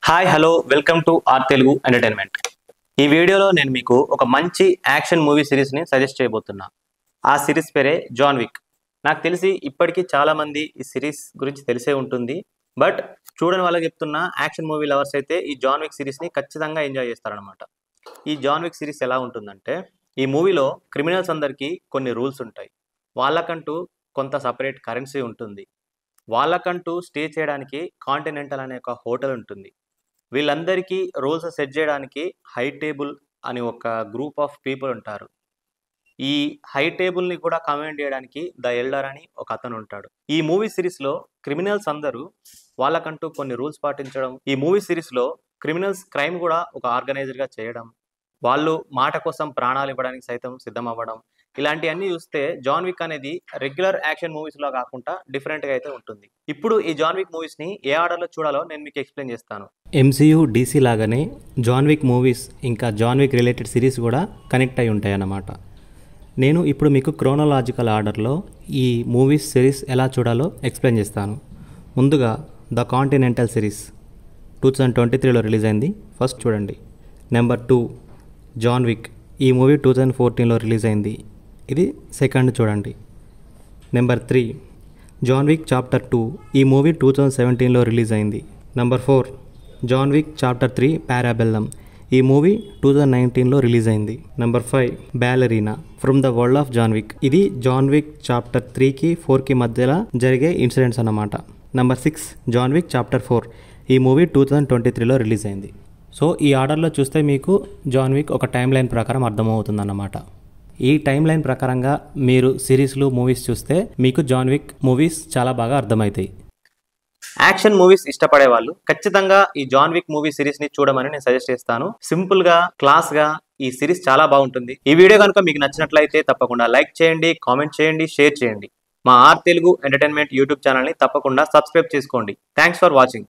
Hi hello welcome to our Telugu entertainment. ఈ వీడియోలో నేను మీకు ఒక మంచి యాక్షన్ మూవీ సిరీస్ని సజెస్ట్ చేయబోతున్నా. ఆ సిరీస్ పేరే జాన్ విక్. నాకు తెలిసి ఇప్పటికీ చాలామంది ఈ సిరీస్ గురించి తెలిసే ఉంటుంది. బట్ చూడని వాళ్ళకి చెప్తున్నా, యాక్షన్ మూవీ లవర్స్ అయితే ఈ జాన్ విక్ సిరీస్ని ఖచ్చితంగా ఎంజాయ్ చేస్తారనమాట. ఈ జాన్ విక్ సిరీస్ ఎలా ఉంటుందంటే, ఈ మూవీలో క్రిమినల్స్ అందరికీ కొన్ని రూల్స్ ఉంటాయి. వాళ్ళకంటూ కొంత సపరేట్ కరెన్సీ ఉంటుంది. వాళ్ళకంటూ స్టే చేయడానికి కాంటినెంటల్ అనే ఒక హోటల్ ఉంటుంది. వీళ్ళందరికీ రూల్స్ సెట్ చేయడానికి హై టేబుల్ అని ఒక గ్రూప్ ఆఫ్ పీపుల్ ఉంటారు. ఈ హై టేబుల్ని కూడా కమాండ్ చేయడానికి ద ఎల్డర్ అని ఒక అతను ఉంటాడు. ఈ మూవీ సిరీస్లో క్రిమినల్స్ అందరూ వాళ్ళకంటూ కొన్ని రూల్స్ పాటించడం, ఈ మూవీ సిరీస్లో క్రిమినల్స్ క్రైమ్ కూడా ఒక ఆర్గనైజర్గా చేయడం, వాళ్ళు మాట కోసం ప్రాణాలు ఇవ్వడానికి సైతం సిద్ధం అవ్వడం, ఇలాంటివన్నీ చూస్తే జాన్ విక్ అనేది రెగ్యులర్ యాక్షన్ మూవీస్లో కాకుండా డిఫరెంట్గా అయితే ఉంటుంది. ఇప్పుడు ఈ జాన్ విక్ మూవీస్ని ఏ ఆర్డర్లో చూడాలో నేను మీకు ఎక్స్ప్లెయిన్ చేస్తాను. ఎంసీయూ డీసీ లాగానే జాన్ విక్ మూవీస్ ఇంకా జాన్ విక్ రిలేటెడ్ సిరీస్ కూడా కనెక్ట్ అయి ఉంటాయి అన్నమాట. నేను ఇప్పుడు మీకు క్రోనలాజికల్ ఆర్డర్లో ఈ మూవీస్ సిరీస్ ఎలా చూడాలో ఎక్స్ప్లెయిన్ చేస్తాను. ముందుగా ద కాంటినెంటల్ సిరీస్ 2023లో రిలీజ్ అయింది. ఫస్ట్ చూడండి. Number 2 John Wick. ఈ మూవీ 2014లో రిలీజ్ అయింది. ఇది సెకండ్ చూడండి. Number 3 John Wick chapter 2. ఈ మూవీ 2017లో రిలీజ్ అయింది. Number 4 John Wick chapter 3 Parabellum. ఈ మూవీ 2019లో రిలీజ్ అయింది. Number 5 Ballerina from the world of John Wick. ఇది జాన్ విక్ చాప్టర్ 3కి 4కి మధ్యలో జరిగే ఇన్సిడెంట్స్ అన్నమాట. Number 6 John Wick chapter 4. ఈ మూవీ 2023లో రిలీజ్ అయింది. సో ఈ ఆర్డర్లో చూస్తే మీకు జాన్ విక్ ఒక టైం లైన్ ప్రకారం అర్థమవుతుందన్నమాట. ఈ టైం లైన్ ప్రకారంగా మీరు సిరీస్లు మూవీస్ చూస్తే మీకు జాన్ విక్ మూవీస్ చాలా బాగా అర్థమవుతాయి. యాక్షన్ మూవీస్ ఇష్టపడే వాళ్ళు ఖచ్చితంగా ఈ జాన్ విక్ మూవీ సిరీస్ ని చూడమని నేను సజెస్ట్ చేస్తాను. సింపుల్ గా, క్లాస్ గా ఈ సిరీస్ చాలా బాగుంటుంది. ఈ వీడియో కనుక మీకు నచ్చినట్లయితే తప్పకుండా లైక్ చేయండి, కామెంట్ చేయండి, షేర్ చేయండి. మా ఆర్ తెలుగు ఎంటర్టైన్మెంట్ యూట్యూబ్ ఛానల్ని తప్పకుండా సబ్స్క్రైబ్ చేసుకోండి. Thanks for watching.